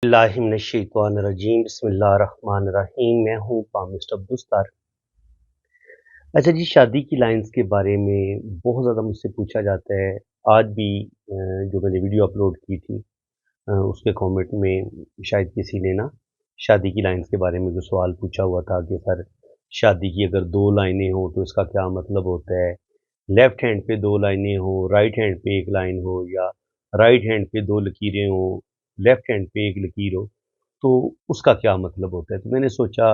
बिस्मिल्लाहिर्रहमानिर्रहीम बिस्मिल्लाहिर्रहमानिर्रहीम। मैं हूँ पामिस्ट अब्दुस्तार। अच्छा जी, शादी की लाइन्स के बारे में बहुत ज़्यादा मुझसे पूछा जाता है। आज भी जो मैंने वीडियो अपलोड की थी उसके कमेंट में शायद किसी ने ना शादी की लाइन्स के बारे में जो सवाल पूछा हुआ था कि सर शादी की अगर 2 लाइनें हों तो इसका क्या मतलब होता है? लेफ्ट हैंड पे 2 लाइनें हों, राइट हैंड पे 1 लाइन हो या राइट हैंड पे 2 लकीरें हों, लेफ्ट हैंड पे 1 लकीर हो, तो उसका क्या मतलब होता है? तो मैंने सोचा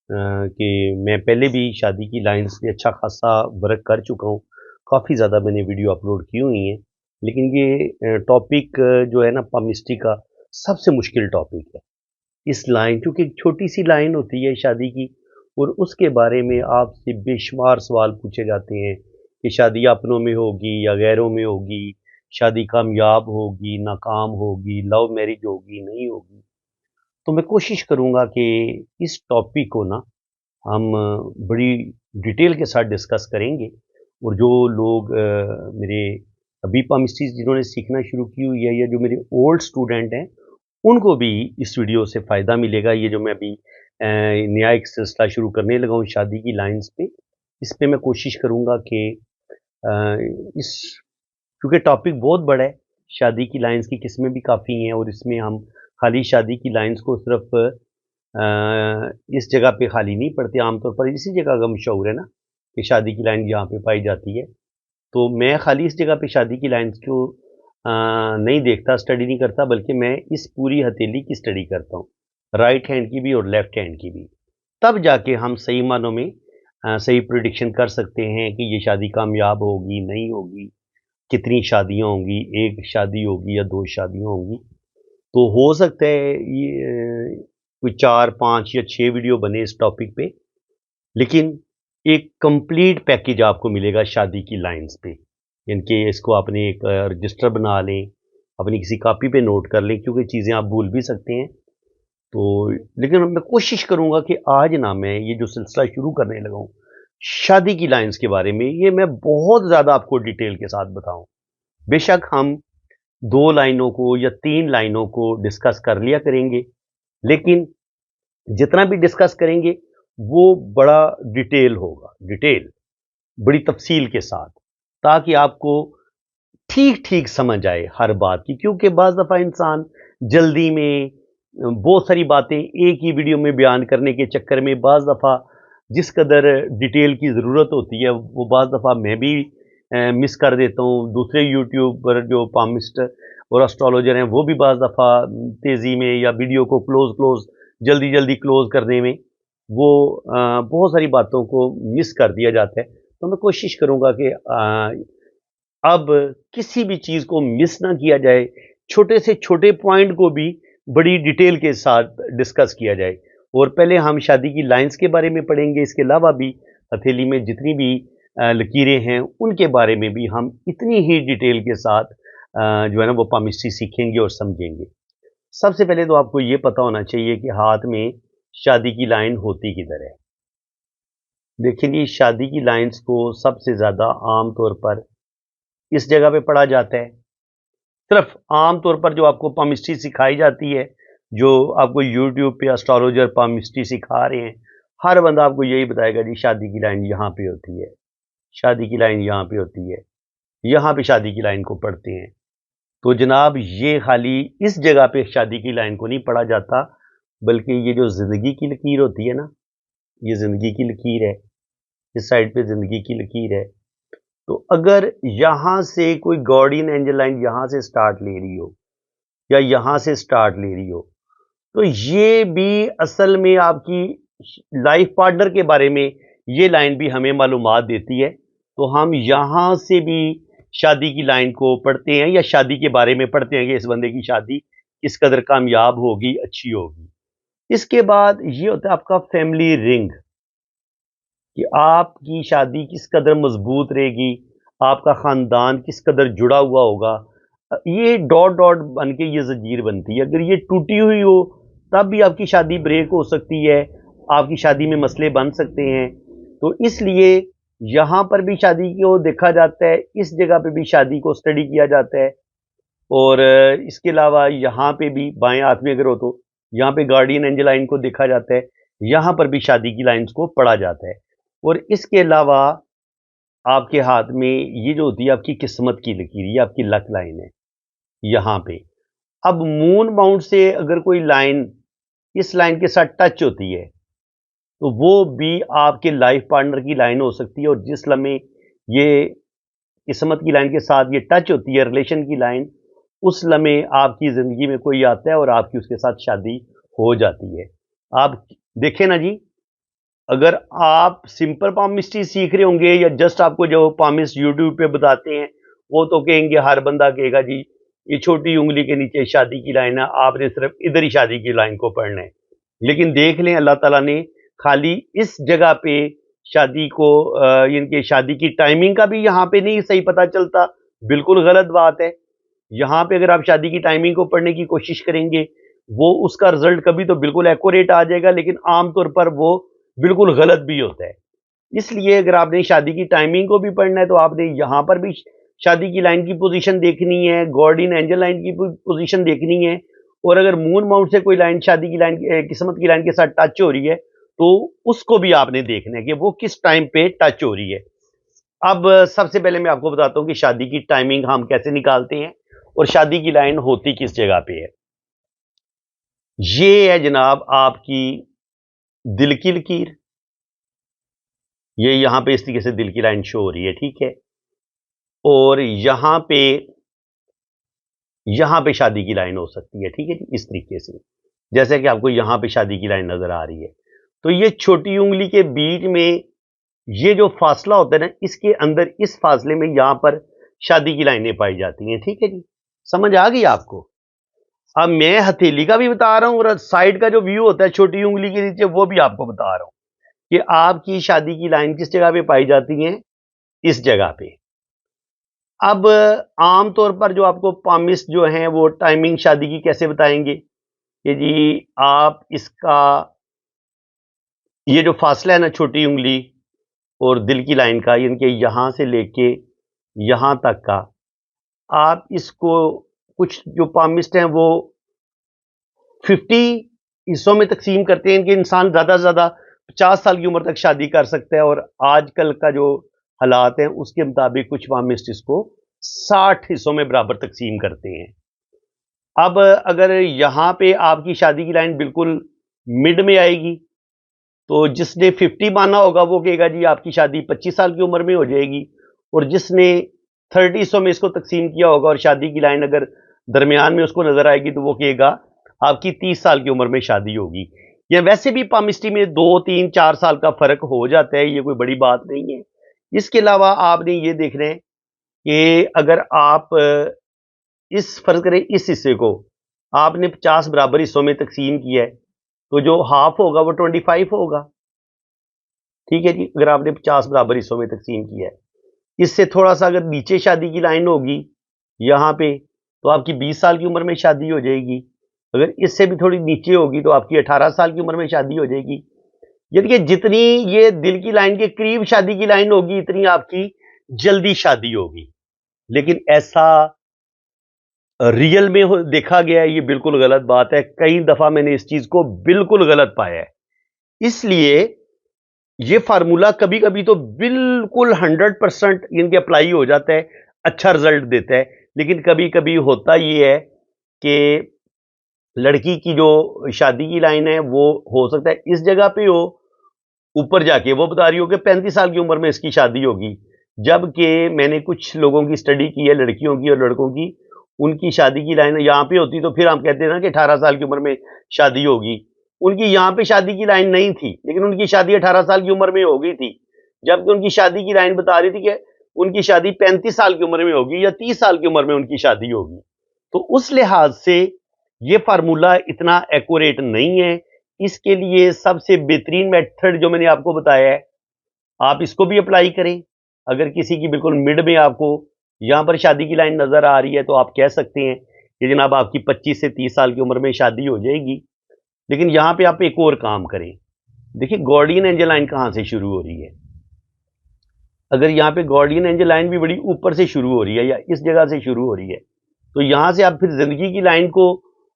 कि मैं पहले भी शादी की लाइन्स पे अच्छा खासा वर्क कर चुका हूँ। काफ़ी ज़्यादा मैंने वीडियो अपलोड की हुई हैं। लेकिन ये टॉपिक जो है ना पामिस्ट्री का सबसे मुश्किल टॉपिक है। इस लाइन क्योंकि एक छोटी-सी लाइन होती है शादी की और उसके बारे में आपसे बेशुमार सवाल पूछे जाते हैं कि शादी अपनों में होगी या गैरों में होगी, शादी कामयाब होगी, नाकाम होगी, लव मैरिज होगी, नहीं होगी। तो मैं कोशिश करूँगा कि इस टॉपिक को ना हम बड़ी डिटेल के साथ डिस्कस करेंगे और जो लोग मेरे अभी पामिस्ट्री जिन्होंने सीखना शुरू की हुई है या जो मेरे ओल्ड स्टूडेंट हैं, उनको भी इस वीडियो से फ़ायदा मिलेगा। ये जो मैं अभी नया एक सिलसिला शुरू करने लगा हूँ शादी की लाइन्स पे, इस पे मैं कोशिश करूँगा कि अ, इस क्योंकि टॉपिक बहुत बड़ा है, शादी की लाइन्स की किस्में भी काफ़ी हैं और इसमें हम खाली शादी की लाइन्स को सिर्फ़ इस जगह पे खाली नहीं पड़ते, आमतौर पर इसी जगह का मशहूर है ना कि शादी की लाइन यहाँ पे पाई जाती है। तो मैं खाली इस जगह पे शादी की लाइन्स को नहीं देखता, स्टडी नहीं करता, बल्कि मैं इस पूरी हथेली की स्टडी करता हूँ, राइट हैंड की भी और लेफ्ट हैंड की भी। तब जाके हम सही मानों में सही प्रेडिक्शन कर सकते हैं कि ये शादी कामयाब होगी, नहीं होगी, कितनी शादियाँ होंगी, 1 शादी होगी या 2 शादियाँ होंगी। तो हो सकता है ये कोई 4, 5 या 6 वीडियो बने इस टॉपिक पे, लेकिन एक कंप्लीट पैकेज आपको मिलेगा शादी की लाइन्स पे। यानी कि इसको आपने एक रजिस्टर बना लें, अपनी किसी कॉपी पे नोट कर लें क्योंकि चीज़ें आप भूल भी सकते हैं। तो लेकिन मैं कोशिश करूँगा कि आज ना मैं ये जो सिलसिला शुरू करने लगा हूँ, शादी की लाइन्स के बारे में, ये मैं बहुत ज़्यादा आपको डिटेल के साथ बताऊँ। बेशक हम 2 लाइनों को या 3 लाइनों को डिस्कस कर लिया करेंगे, लेकिन जितना भी डिस्कस करेंगे, वो बड़ा डिटेल होगा, डिटेल, बड़ी तफ़सील के साथ, ताकि आपको ठीक-ठीक समझ आए हर बात की क्योंकि बाज़ दफ़ा इंसान जल्दी में बहुत सारी बातें एक ही वीडियो में बयान करने के चक्कर में बाज़ दफ़ा जिस कदर डिटेल की ज़रूरत होती है, वो बाज़ दफ़ा मैं भी मिस कर देता हूँ। दूसरे यूट्यूबर जो पामिस्ट और एस्ट्रोलॉजर हैं, वो भी बाज़ दफ़ा तेज़ी में या वीडियो को क्लोज़-क्लोज़, जल्दी-जल्दी क्लोज़ करने में वो बहुत सारी बातों को मिस कर दिया जाता है। तो मैं कोशिश करूँगा कि अब किसी भी चीज़ को मिस ना किया जाए, छोटे से छोटे पॉइंट को भी बड़ी डिटेल के साथ डिस्कस किया जाए और पहले हम शादी की लाइन्स के बारे में पढ़ेंगे, इसके अलावा भी हथेली में जितनी भी लकीरें हैं, उनके बारे में भी हम इतनी ही डिटेल के साथ जो है ना वो पामिस्ट्री सीखेंगे और समझेंगे। सबसे पहले तो आपको ये पता होना चाहिए कि हाथ में शादी की लाइन होती किधर है। देखिए जी, शादी की लाइन्स को सबसे ज़्यादा आम तौर पर इस जगह पे पढ़ा जाता है। सिर्फ़ आम तौर पर जो आपको पामिस्ट्री सिखाई जाती है, जो आपको यूट्यूब पे एस्ट्रोलॉजर पामिस्ट्री सिखा रहे हैं, हर बंदा आपको यही बताएगा जी शादी की लाइन यहाँ पे होती है, शादी की लाइन यहाँ पे होती है, यहाँ पे शादी की लाइन को पढ़ते हैं। तो जनाब ये खाली इस जगह पे शादी की लाइन को नहीं पढ़ा जाता, बल्कि ये जो ज़िंदगी की लकीर होती है ना, ये ज़िंदगी की लकीर है, इस साइड पे ज़िंदगी की लकीर है। तो अगर यहाँ से कोई गार्डियन एंजल लाइन यहाँ से स्टार्ट ले रही हो या यहाँ से स्टार्ट ले रही हो, तो ये भी असल में आपकी लाइफ पार्टनर के बारे में ये लाइन भी हमें मालूमात देती है। तो हम यहाँ से भी शादी की लाइन को पढ़ते हैं या शादी के बारे में पढ़ते हैं कि इस बंदे की शादी किस कदर कामयाब होगी, अच्छी होगी। इसके बाद ये होता है आपका फैमिली रिंग कि आपकी शादी किस कदर मजबूत रहेगी, आपका ख़ानदान किस कदर जुड़ा हुआ होगा। ये डॉट डॉट बन के ये ज़ंजीर बनती है। अगर ये टूटी हुई हो, तब भी आपकी शादी ब्रेक हो सकती है, आपकी शादी में मसले बन सकते हैं। तो इसलिए यहाँ पर भी शादी को देखा जाता है, इस जगह पे भी शादी को स्टडी किया जाता है। और इसके अलावा यहाँ पे भी बाएं हाथ में अगर हो तो यहाँ पे गार्डियन एंजल लाइन को देखा जाता है, यहाँ पर भी शादी की लाइंस को पढ़ा जाता है। और इसके अलावा आपके हाथ में ये जो होती है आपकी किस्मत की लकीर, ये आपकी लक लाइन है यहाँ पे। अब मून माउंट से अगर कोई लाइन इस लाइन के साथ टच होती है तो वो भी आपके लाइफ पार्टनर की लाइन हो सकती है। और जिस लम्हे ये किस्मत की लाइन के साथ ये टच होती है, रिलेशन की लाइन, उस लम्हे आपकी ज़िंदगी में कोई आता है और आपकी उसके साथ शादी हो जाती है। आप देखें ना जी, अगर आप सिंपल पामिस्ट्री सीख रहे होंगे या जस्ट आपको जो पामिस्ट यूट्यूब पे बताते हैं, वो तो कहेंगे, हर बंदा कहेगा जी ये छोटी उंगली के नीचे शादी की लाइन है, आपने सिर्फ इधर ही शादी की लाइन को पढ़ना है। लेकिन देख लें, अल्लाह ताला ने खाली इस जगह पे शादी को इनके शादी की टाइमिंग का भी यहाँ पे नहीं सही पता चलता, बिल्कुल गलत बात है। यहाँ पे अगर आप शादी की टाइमिंग को पढ़ने की कोशिश करेंगे, वो उसका रिजल्ट कभी तो बिल्कुल एक्यूरेट आ जाएगा, लेकिन आमतौर पर वो बिल्कुल गलत भी होता है। इसलिए अगर आपने शादी की टाइमिंग को भी पढ़ना है तो आपने यहाँ पर भी शादी की लाइन की पोजीशन देखनी है, गार्डियन एंजल लाइन की पोजीशन देखनी है। और अगर मून माउंट से कोई लाइन शादी की लाइन किस्मत की लाइन के साथ टच हो रही है तो उसको भी आपने देखना है कि वो किस टाइम पे टच हो रही है। अब सबसे पहले मैं आपको बताता हूँ कि शादी की टाइमिंग हम कैसे निकालते हैं और शादी की लाइन होती किस जगह पे है। ये है जनाब आपकी दिल की लकीर। ये यहां पे इस तरीके से दिल की लाइन शो हो रही है, ठीक है। और यहां पे शादी की लाइन हो सकती है, ठीक है जी, इस तरीके से जैसे कि आपको यहां पे शादी की लाइन नजर आ रही है। तो ये छोटी उंगली के बीच में ये जो फासला होता है ना, इसके अंदर इस फासले में यहां पर शादी की लाइनें पाई जाती हैं, ठीक है जी। समझ आ गई आपको? अब मैं हथेली का भी बता रहा हूं और साइड का जो व्यू होता है छोटी उंगली के नीचे, वो भी आपको बता रहा हूं कि आपकी शादी की लाइन किस जगह पे पाई जाती है, इस जगह पे। अब आम तौर पर जो आपको पामिस्ट जो हैं वो टाइमिंग शादी की कैसे बताएंगे कि जी आप इसका ये जो फासला है ना छोटी उंगली और दिल की लाइन का, इनके यहां से लेके यहां तक का, आप इसको कुछ जो पामिस्ट हैं वो 50 हिस्सों में तकसीम करते हैं कि इंसान ज़्यादा से ज़्यादा 50 साल की उम्र तक शादी कर सकता है। और आजकल का जो हालात हैं उसके मुताबिक कुछ फार्मिस्ट इसको 60 हिस्सों में बराबर तकसीम करते हैं। अब अगर यहाँ पे आपकी शादी की लाइन बिल्कुल मिड में आएगी तो जिसने 50 माना होगा वो कहेगा जी आपकी शादी 25 साल की उम्र में हो जाएगी। और जिसने 30 हिस्सों में इसको तकसीम किया होगा और शादी की लाइन अगर दरमियान में उसको नजर आएगी तो वो कहेगा आपकी 30 साल की उम्र में शादी होगी। या वैसे भी पामिस्ट्री में 2 3 4 साल का फर्क हो जाता है, ये कोई बड़ी बात नहीं है। इसके अलावा आपने ये देखना है कि अगर आप इस फर्ज करें इस हिस्से को आपने 50 बराबर हिस्सों में तकसीम किया है तो जो हाफ होगा वो 25 होगा, ठीक है जी। अगर आपने 50 बराबर हिस्सों में तकसीम किया है, इससे थोड़ा सा अगर नीचे शादी की लाइन होगी यहाँ पे तो आपकी 20 साल की उम्र में शादी हो जाएगी। अगर इससे भी थोड़ी नीचे होगी तो आपकी 18 साल की उम्र में शादी हो जाएगी। यानी कि जितनी ये दिल की लाइन के करीब शादी की लाइन होगी इतनी आपकी जल्दी शादी होगी। लेकिन ऐसा रियल में देखा गया है, ये बिल्कुल गलत बात है। कई दफा मैंने इस चीज को बिल्कुल गलत पाया है। इसलिए ये फार्मूला कभी कभी तो बिल्कुल 100% इनके अप्लाई हो जाता है, अच्छा रिजल्ट देता है। लेकिन कभी कभी होता ये है कि लड़की की जो शादी की लाइन है वो हो सकता है इस जगह पे हो, ऊपर जाके वो बता रही हो कि 35 साल की उम्र में इसकी शादी होगी। जबकि मैंने कुछ लोगों की स्टडी की है, लड़कियों की और लड़कों की, उनकी शादी की लाइन यहाँ पे होती तो फिर हम कहते हैं ना कि 18 साल की उम्र में शादी होगी। उनकी यहाँ पे शादी की लाइन नहीं थी लेकिन उनकी शादी 18 साल की उम्र में हो गई थी। जबकि उनकी शादी की लाइन बता रही थी कि उनकी शादी 35 साल की उम्र में होगी या 30 साल की उम्र में उनकी शादी होगी। तो उस लिहाज से ये फार्मूला इतना एक्यूरेट नहीं है। इसके लिए सबसे बेहतरीन मेथड जो मैंने आपको बताया है, आप इसको भी अप्लाई करें। अगर किसी की बिल्कुल मिड में आपको यहां पर शादी की लाइन नजर आ रही है तो आप कह सकते हैं कि जनाब आपकी 25 से 30 साल की उम्र में शादी हो जाएगी। लेकिन यहां पे आप एक और काम करें। देखिए गार्डियन एंजल लाइन कहां से शुरू हो रही है। अगर यहां पे गार्डियन एंजल लाइन भी बड़ी ऊपर से शुरू हो रही है या इस जगह से शुरू हो रही है तो यहाँ से आप फिर ज़िंदगी की लाइन को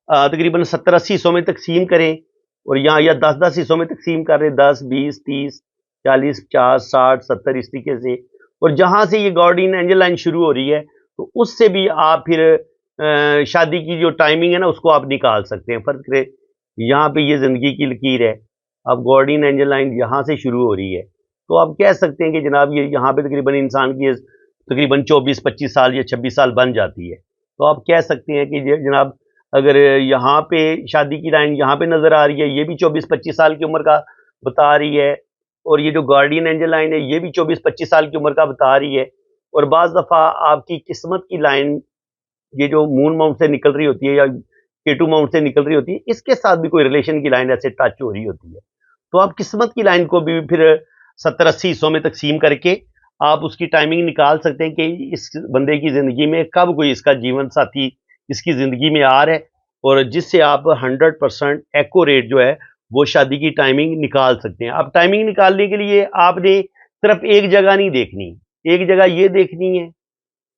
तकरीबन 70-80 हिस्सों में तकसीम करें, और यहाँ या 10-10 हिस्सों में तकसीम कर रहे, 10, 20, 30, 40, 50, 60, 70 इस तरीके से। और जहाँ से ये गार्डियन एंजल लाइन शुरू हो रही है, तो उससे भी आप फिर शादी की जो टाइमिंग है ना, उसको आप निकाल सकते हैं। फ़र्ज़ करें यहाँ पे ये ज़िंदगी की लकीर है, अब गार्डियन एंजल लाइन यहाँ से शुरू हो रही है, तो आप कह सकते हैं कि जनाब ये यहाँ पे तकरीबन इंसान की एज तकरीबन 24-25 साल या 26 साल बन जाती है। तो आप कह सकते हैं कि जनाब अगर यहाँ पे शादी की लाइन यहाँ पे नज़र आ रही है, ये भी 24-25 साल की उम्र का बता रही है, और ये जो गार्डियन एंजल लाइन है ये भी 24-25 साल की उम्र का बता रही है। और बाज़ दफ़ा आपकी किस्मत की लाइन ये जो मून माउंट से निकल रही होती है या केटू माउंट से निकल रही होती है, इसके साथ भी कोई रिलेशन की लाइन ऐसे टच हो रही होती है। तो आप किस्मत की लाइन को भी फिर 70-80 हिस्सों में तकसीम करके आप उसकी टाइमिंग निकाल सकते हैं कि इस बंदे की ज़िंदगी में कब कोई इसका जीवन साथी इसकी ज़िंदगी में आ रहा है, और जिससे आप 100% एक्यूरेट जो है वो शादी की टाइमिंग निकाल सकते हैं। अब टाइमिंग निकालने के लिए आपने सिर्फ एक जगह नहीं देखनी, एक जगह ये देखनी है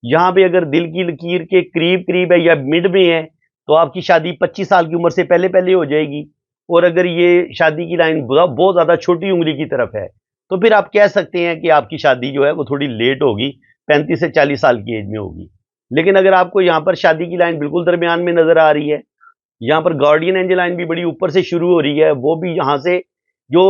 यहाँ पे अगर दिल की लकीर के करीब-करीब है या मिड में है, तो आपकी शादी 25 साल की उम्र से पहले-पहले हो जाएगी। और अगर ये शादी की लाइन बहुत ज़्यादा छोटी उम्र की तरफ है, तो फिर आप कह सकते हैं कि आपकी शादी जो है वो थोड़ी लेट होगी, 35 से 40 साल की एज में होगी। लेकिन अगर आपको यहाँ पर शादी की लाइन बिल्कुल दरमियान में नज़र आ रही है, यहाँ पर गार्डियन एंजल लाइन भी बड़ी ऊपर से शुरू हो रही है, वो भी यहाँ से जो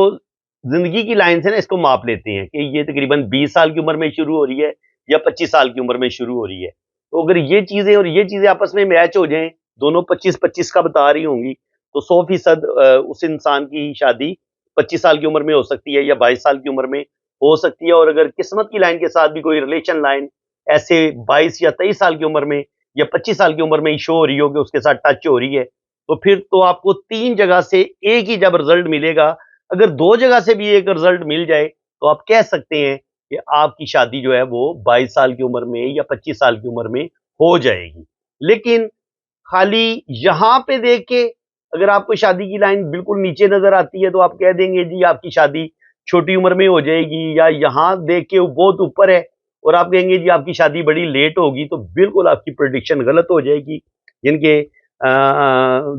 ज़िंदगी की लाइन से ना इसको माप लेते हैं कि ये तकरीबन 20 साल की उम्र में शुरू हो रही है या 25 साल की उम्र में शुरू हो रही है। तो अगर ये चीज़ें और ये चीज़ें आपस में मैच हो जाएँ, दोनों 25-25 का बता रही होंगी, तो 100% उस इंसान की शादी 25 साल की उम्र में हो सकती है या 22 साल की उम्र में हो सकती है। और अगर किस्मत की लाइन के साथ भी कोई रिलेशन लाइन ऐसे 22 या 23 साल की उम्र में या 25 साल की उम्र में ही शो हो रही हो कि उसके साथ टच हो रही है, तो फिर तो आपको 3 जगह से एक ही जब रिज़ल्ट मिलेगा, अगर 2 जगह से भी एक रिज़ल्ट मिल जाए, तो आप कह सकते हैं कि आपकी शादी जो है वो 22 साल की उम्र में या 25 साल की उम्र में हो जाएगी। लेकिन खाली यहाँ पे देख के अगर आपको शादी की लाइन बिल्कुल नीचे नज़र आती है, तो आप कह देंगे जी आपकी शादी छोटी उम्र में हो जाएगी, या यहाँ देख के वो बहुत ऊपर है और आप कहेंगे जी आपकी शादी बड़ी लेट होगी, तो बिल्कुल आपकी प्रेडिक्शन गलत हो जाएगी। जिनके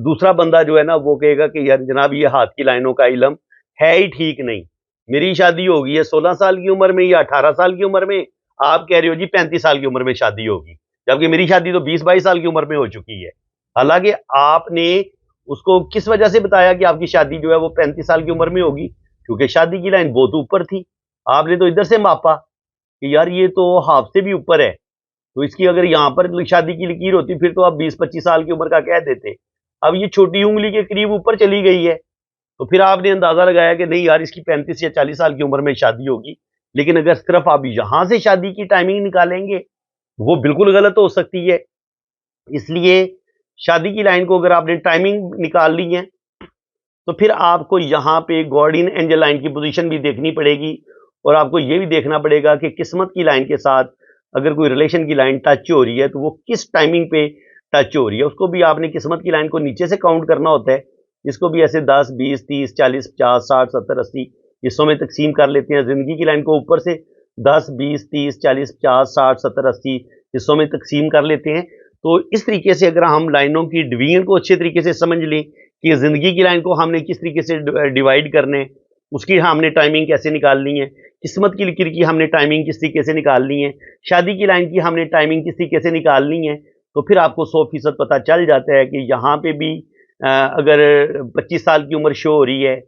दूसरा बंदा जो है ना वो कहेगा कि यार जनाब ये हाथ की लाइनों का इल्म है ही ठीक नहीं। मेरी शादी होगी है 16 साल की उम्र में या 18 साल की उम्र में, आप कह रहे हो जी 35 साल की उम्र में शादी होगी, जबकि मेरी शादी तो 20-22 साल की उम्र में हो चुकी है। हालाँकि आपने उसको किस वजह से बताया कि आपकी शादी जो है वो 35 साल की उम्र में होगी? क्योंकि शादी की लाइन बहुत ऊपर थी। आपने तो इधर से मापा कि यार ये तो हाफ से भी ऊपर है, तो इसकी अगर यहाँ पर शादी की लकीर होती फिर तो आप 20-25 साल की उम्र का कह देते। अब ये छोटी उँगली के करीब ऊपर चली गई है, तो फिर आपने अंदाज़ा लगाया कि नहीं यार इसकी 35 या 40 साल की उम्र में शादी होगी। लेकिन अगर सिर्फ़ आप यहाँ से शादी की टाइमिंग निकालेंगे, वो बिल्कुल गलत हो सकती है। इसलिए शादी की लाइन को अगर आपने टाइमिंग निकाल ली है, तो फिर आपको यहाँ पे गार्डियन एंजल लाइन की पोजीशन भी देखनी पड़ेगी, और आपको ये भी देखना पड़ेगा कि किस्मत की लाइन के साथ अगर कोई रिलेशन की लाइन टच हो रही है, तो वो किस टाइमिंग पे टच हो रही है। उसको भी आपने किस्मत की लाइन को नीचे से काउंट करना होता है। इसको भी ऐसे 10, 20, 30, 40, 50, 60, 70, 80 हिस्सों में तकसीम कर लेते हैं। ज़िंदगी की लाइन को ऊपर से 10, 20, 30, 40, 50, 60, 70, 80 हिस्सों में तकसीम कर लेते हैं। तो इस तरीके से अगर हम लाइनों की डिवीजन को अच्छे तरीके से समझ लें कि ज़िंदगी की लाइन को हमने किस तरीके से डिवाइड करना है, उसकी हमने टाइमिंग कैसे निकालनी है, किस्मत की लकीर की हमने टाइमिंग किस तरीके से निकालनी है, शादी की लाइन की हमने टाइमिंग किस तरीके से निकालनी है, तो फिर आपको 100% पता चल जाता है कि यहाँ पे भी अगर 25 साल की उम्र शो हो रही है,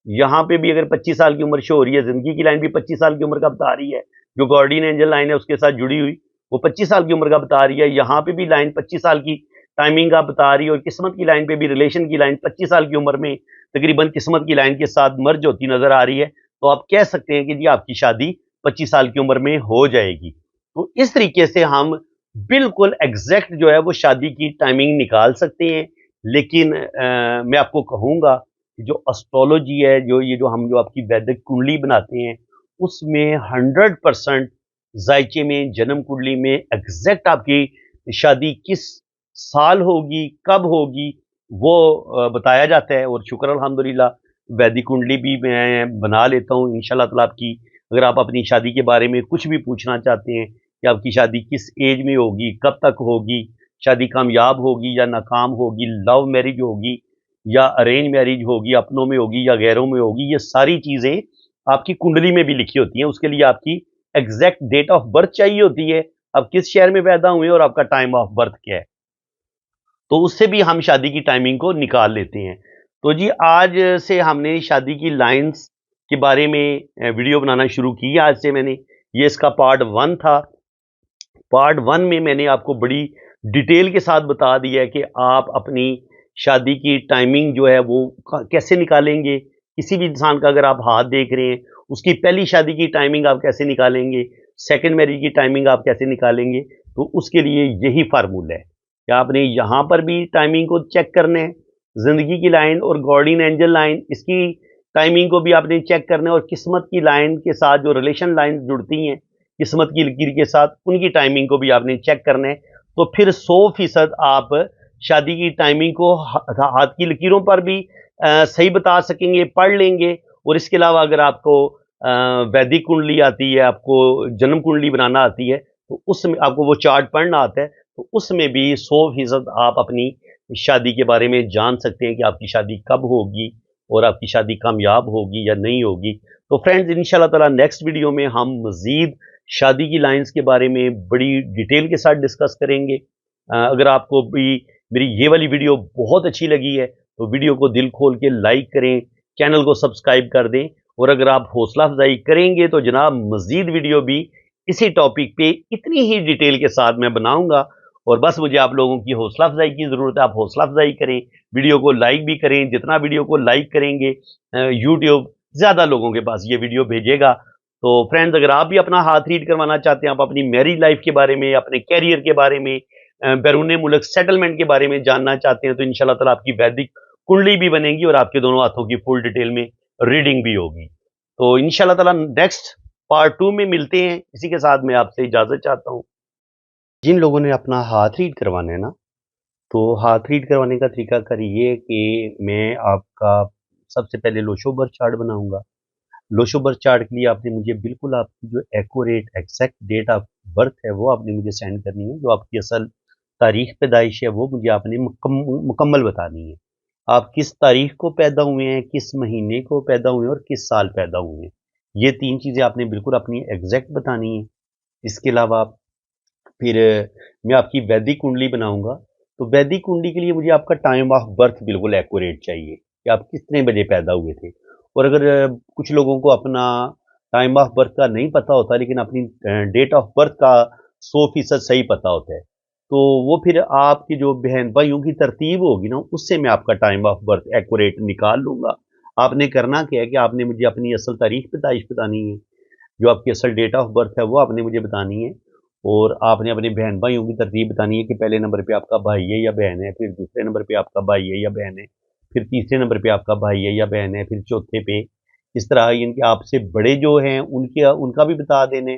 यहाँ पे भी अगर 25 साल की उम्र शो हो रही है, ज़िंदगी की लाइन भी 25 साल की उम्र का बता रही है, जो गार्डियन एंजल लाइन है उसके साथ जुड़ी हुई, वो 25 साल की उम्र का बता रही है। यहाँ पे भी लाइन 25 साल की टाइमिंग का बता रही है, और किस्मत की लाइन पे भी रिलेशन की लाइन 25 साल की उम्र में तकरीबन किस्मत की लाइन के साथ मर्ज होती नज़र आ रही है। तो आप कह सकते हैं कि जी आपकी शादी 25 साल की उम्र में हो जाएगी। तो इस तरीके से हम बिल्कुल एग्ज़ैक्ट जो है वो शादी की टाइमिंग निकाल सकते हैं। लेकिन मैं आपको कहूँगा जो एस्ट्रोलॉजी है, जो आपकी वैदिक कुंडली बनाते हैं, उसमें 100% ज़ायचे में, जन्म कुंडली में एग्ज़ैक्ट आपकी शादी किस साल होगी, कब होगी, वो बताया जाता है। और शुक्र अल्हम्दुलिल्लाह वैदिक कुंडली भी मैं बना लेता हूँ इंशाल्लाह ताला। आपकी अगर आप अपनी शादी के बारे में कुछ भी पूछना चाहते हैं कि आपकी शादी किस एज में होगी, कब तक होगी, शादी कामयाब होगी या नाकाम होगी, लव मैरिज होगी या अरेंज मैरिज होगी, अपनों में होगी या गैरों में होगी, ये सारी चीज़ें आपकी कुंडली में भी लिखी होती हैं। उसके लिए आपकी एग्जैक्ट डेट ऑफ बर्थ चाहिए होती है, आप किस शहर में पैदा हुए और आपका टाइम ऑफ बर्थ क्या है। तो उससे भी हम शादी की टाइमिंग को निकाल लेते हैं। तो जी आज से हमने शादी की लाइन्स के बारे में वीडियो बनाना शुरू की है। आज से मैंने ये इसका पार्ट 1 था। पार्ट 1 में मैंने आपको बड़ी डिटेल के साथ बता दिया है कि आप अपनी शादी की टाइमिंग जो है वो कैसे निकालेंगे। किसी भी इंसान का अगर आप हाथ देख रहे हैं, उसकी पहली शादी की टाइमिंग आप कैसे निकालेंगे, सेकंड मैरिज की टाइमिंग आप कैसे निकालेंगे। तो उसके लिए यही फार्मूला है कि आपने यहाँ पर भी टाइमिंग को चेक करना है, ज़िंदगी की लाइन और गार्डियन एंजल लाइन, इसकी टाइमिंग को भी आपने चेक करना है, और किस्मत की लाइन के साथ जो रिलेशन लाइन जुड़ती हैं किस्मत की लकीर के साथ, उनकी टाइमिंग को भी आपने चेक करना है। तो फिर 100% आप शादी की टाइमिंग को हाथ की लकीरों पर भी सही बता सकेंगे, पढ़ लेंगे। और इसके अलावा अगर आपको वैदिक कुंडली आती है, आपको जन्म कुंडली बनाना आती है, तो उसमें आपको वो चार्ट पढ़ना आता है, तो उसमें भी 100% आप अपनी शादी के बारे में जान सकते हैं कि आपकी शादी कब होगी और आपकी शादी कामयाब होगी या नहीं होगी। तो फ्रेंड्स, इंशाल्लाह ताला नेक्स्ट वीडियो में हम मज़ीद शादी की लाइन्स के बारे में बड़ी डिटेल के साथ डिस्कस करेंगे। अगर आपको भी मेरी ये वाली वीडियो बहुत अच्छी लगी है तो वीडियो को दिल खोल के लाइक करें, चैनल को सब्सक्राइब कर दें, और अगर आप हौसला अफजाई करेंगे तो जनाब मज़ीद वीडियो भी इसी टॉपिक पे इतनी ही डिटेल के साथ मैं बनाऊंगा। और बस मुझे आप लोगों की हौसला अफजाई की ज़रूरत है। आप हौसला अफजाई करें, वीडियो को लाइक भी करें। जितना वीडियो को लाइक करेंगे यूट्यूब ज़्यादा लोगों के पास ये वीडियो भेजेगा। तो फ्रेंड्स, अगर आप भी अपना हाथ रीड करवाना चाहते हैं, आप अपनी मैरिज लाइफ के बारे में, अपने कैरियर के बारे में, बैरून मुल्क सेटलमेंट के बारे में जानना चाहते हैं, तो इंशाल्लाह ताला आपकी वैदिक कुंडली भी बनेगी और आपके दोनों हाथों की फुल डिटेल में रीडिंग भी होगी। तो इंशाल्लाह ताला नेक्स्ट पार्ट 2 में मिलते हैं। इसी के साथ मैं आपसे इजाज़त चाहता हूँ। जिन लोगों ने अपना हाथ रीड करवाना है ना, तो हाथ रीड करवाने का तरीकाकार ये है कि मैं आपका सबसे पहले लोशो बर्थ चार्ट बनाऊँगा। लोशो बर्थ चार्ट के लिए आपने मुझे बिल्कुल आपकी जो accurate exact date of birth है वो आपने मुझे सेंड करनी है। जो आपकी असल तारीख पैदाइश है वो मुझे आपने मुकम्मल बतानी है। आप किस तारीख को पैदा हुए हैं, किस महीने को पैदा हुए हैं और किस साल पैदा हुए हैं। ये 3 चीज़ें आपने बिल्कुल अपनी एग्जैक्ट बतानी है। इसके अलावा फिर मैं आपकी वैदिक कुंडली बनाऊँगा। तो वैदिक कुंडली के लिए मुझे आपका टाइम ऑफ बर्थ बिल्कुल एक्यूरेट चाहिए कि आप कितने बजे पैदा हुए थे। और अगर कुछ लोगों को अपना टाइम ऑफ बर्थ का नहीं पता होता लेकिन अपनी डेट ऑफ बर्थ का 100% सही पता होता है, तो वो फिर आपकी जो बहन-भाइयों की तरतीब होगी ना, उससे मैं आपका टाइम ऑफ बर्थ एक्यूरेट निकाल लूँगा। आपने करना क्या है कि आपने मुझे अपनी असल तारीख पैदाइश बतानी है। जो आपकी असल डेट ऑफ बर्थ है वो आपने मुझे बतानी है, और आपने अपने बहन भाइयों की तरतीब बतानी है कि पहले नंबर पे आपका भाई है या बहन है, फिर दूसरे नंबर पे आपका भाई है या बहन है, फिर तीसरे नंबर पे आपका भाई है या बहन है, फिर चौथे पे इस तरह इनके आपसे बड़े जो हैं उनके उनका भी बता देने,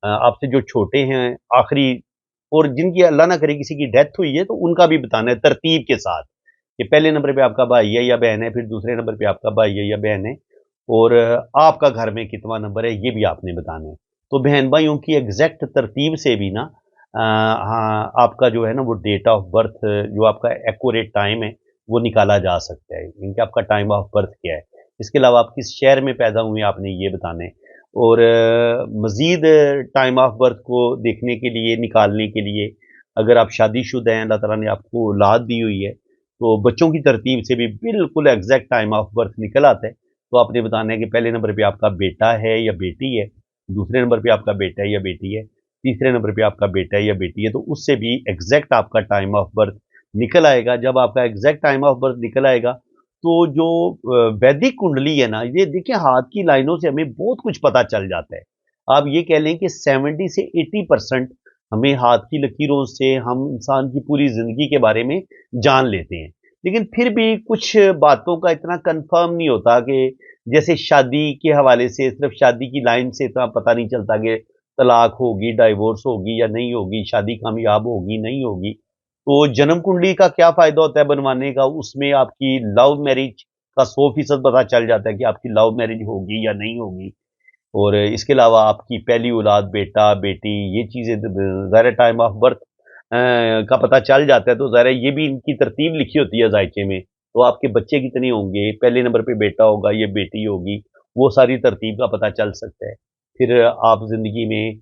आपसे जो छोटे हैं आखिरी, और जिनकी अल्लाह ना करे किसी की डेथ हुई है तो उनका भी बताना है तरतीब के साथ कि पहले नंबर पे आपका भाई है या बहन है, फिर दूसरे नंबर पे आपका भाई है या बहन है, और आपका घर में कितना नंबर है ये भी आपने बताना है। तो बहन-भाइयों की एग्ज़ैक्ट तरतीब से भी ना हाँ, आपका जो है ना वो डेट ऑफ बर्थ जो आपका एक्यूरेट टाइम है, वो निकाला जा सकता है। यानी कि आपका टाइम ऑफ बर्थ क्या है। इसके अलावा आप किस शहर में पैदा हुए हैं आपने ये बताना है। और मज़ीद टाइम ऑफ बर्थ को देखने के लिए, निकालने के लिए, अगर आप शादीशुदा हैं, अल्लाह ताला ने आपको औलाद दी हुई है, तो बच्चों की तरतीब से भी बिल्कुल एग्ज़ैक्ट टाइम ऑफ बर्थ निकल आता है। तो आपने बताना है कि पहले नंबर पे आपका बेटा है या बेटी है, दूसरे नंबर पे आपका बेटा है या बेटी है, तीसरे नंबर पे आपका बेटा है या बेटी है, तो उससे भी एग्जैक्ट आपका टाइम ऑफ बर्थ निकल आएगा। जब आपका एग्जैक्ट टाइम ऑफ बर्थ निकल आएगा, तो जो वैदिक कुंडली है ना, ये देखिए हाथ की लाइनों से हमें बहुत कुछ पता चल जाता है। आप ये कह लें कि 70 से 80% हमें हाथ की लकीरों से हम इंसान की पूरी ज़िंदगी के बारे में जान लेते हैं। लेकिन फिर भी कुछ बातों का इतना कन्फर्म नहीं होता कि जैसे शादी के हवाले से सिर्फ शादी की लाइन से इतना पता नहीं चलता कि तलाक होगी, डाइवोर्स होगी या नहीं होगी, शादी कामयाब होगी, नहीं होगी। तो जन्म कुंडली का क्या फ़ायदा होता है बनवाने का? उसमें आपकी लव मैरिज का 100% पता चल जाता है कि आपकी लव मैरिज होगी या नहीं होगी। और इसके अलावा आपकी पहली औलाद बेटा, बेटी, ये चीज़ें ज़ाहिर है टाइम ऑफ बर्थ का पता चल जाता है, तो ज़ाहिर है ये भी इनकी तरतीब लिखी होती है ज़ायचे में, तो आपके बच्चे कितने होंगे, पहले नंबर पे बेटा होगा, ये बेटी होगी, वो सारी तरतीब का पता चल सकता है। फिर आप ज़िंदगी में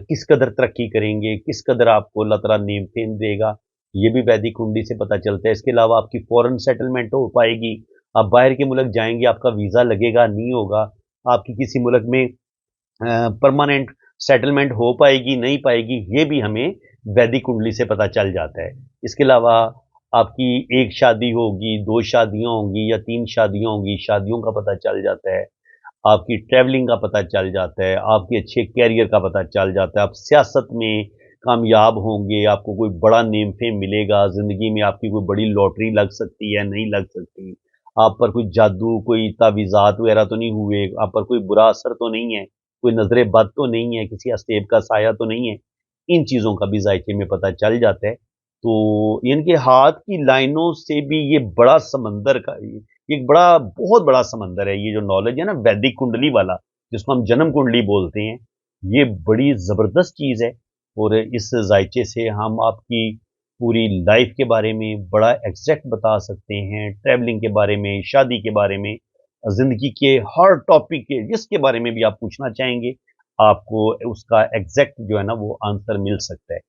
किस कदर तरक्की करेंगे, किस कदर आपको अल्लाह ताला नेम-फेम देगा, ये भी वैदिक कुंडली से पता चलता है। इसके अलावा आपकी फ़ॉरेन सेटलमेंट हो पाएगी, आप बाहर के मुल्क जाएँगे, आपका वीज़ा लगेगा, नहीं होगा, आपकी किसी मुल्क में परमानेंट सेटलमेंट हो पाएगी, नहीं पाएगी, ये भी हमें वैदिक कुंडली से पता चल जाता है। इसके अलावा आपकी 1 शादी होगी, 2 शादियाँ होंगी या 3 शादियाँ होंगी, शादियों का पता चल जाता है। आपकी ट्रैवलिंग का पता चल जाता है, आपके अच्छे करियर का पता चल जाता है, आप सियासत में कामयाब होंगे, आपको कोई बड़ा नेम फेम मिलेगा, ज़िंदगी में आपकी कोई बड़ी लॉटरी लग सकती है, नहीं लग सकती। आप पर कोई जादू, कोई तावीज़ात वगैरह तो नहीं हुए, आप पर कोई बुरा असर तो नहीं है, कोई नज़र बद तो नहीं है, किसी अस्तेब का साया तो नहीं है। इन चीज़ों का भी ज़ायके में पता चल जाता है। तो इनके हाथ की लाइनों से भी ये बड़ा समंदर का एक बड़ा बहुत बड़ा समंदर है, ये जो नॉलेज है ना वैदिक कुंडली वाला, जिसको हम जन्म कुंडली बोलते हैं, ये बड़ी ज़बरदस्त चीज़ है और इस ज़ायचे से हम आपकी पूरी लाइफ के बारे में बड़ा एग्ज़ैक्ट बता सकते हैं, ट्रैवलिंग के बारे में, शादी के बारे में, ज़िंदगी के हर टॉपिक के जिसके बारे में भी आप पूछना चाहेंगे, आपको उसका एग्ज़ैक्ट जो है ना वो आंसर मिल सकता है।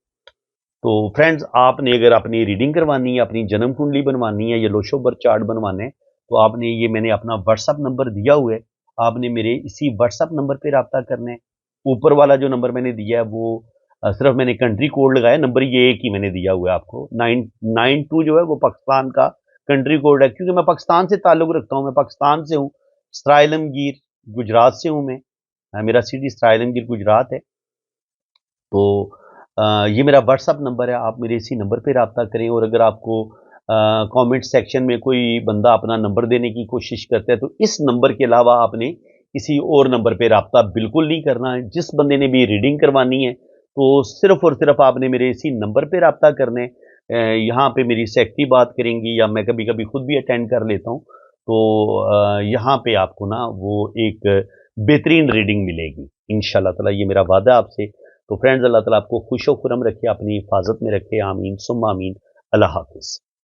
तो फ्रेंड्स आपने अगर अपनी रीडिंग करवानी है, अपनी जन्म कुंडली बनवानी है या लोशो बर्थ चार्ट बनवाना है, तो आपने ये मैंने अपना व्हाट्सएप नंबर दिया हुआ है, आपने मेरे इसी व्हाट्सएप नंबर पे राब्ता करना है। ऊपर वाला जो नंबर मैंने दिया है वो सिर्फ़ मैंने कंट्री कोड लगाया, नंबर ये एक ही मैंने दिया हुआ है आपको। 992 जो है वो पाकिस्तान का कंट्री कोड है क्योंकि मैं पाकिस्तान से ताल्लुक़ रखता हूँ, मैं पाकिस्तान से हूँ, सराय आलमगीर गुजरात से हूँ मैं। मेरा सिटी सराय आलमगीर गुजरात है। तो ये मेरा व्हाट्सएप नंबर है, आप मेरे इसी नंबर पे राब्ता करें और अगर आपको कमेंट सेक्शन में कोई बंदा अपना नंबर देने की कोशिश करता है, तो इस नंबर के अलावा आपने किसी और नंबर पे राब्ता बिल्कुल नहीं करना है। जिस बंदे ने भी रीडिंग करवानी है, तो सिर्फ़ और सिर्फ़ आपने मेरे इसी नंबर पे राब्ता करना है। यहाँ पे मेरी सेक्रेटरी बात करेंगी या मैं कभी-कभी खुद भी अटेंड कर लेता हूँ। तो यहाँ पे आपको ना वो एक बेहतरीन रीडिंग मिलेगी। इंशाअल्लाह ताला ये मेरा वादा है आपसे। तो फ्रेंड्स अल्लाह ताला आपको खुश व खुरम रखे, अपनी हिफाज़त में रखे। आमीन सुम्मा आमीन। अल्लाह हाफ़िज़।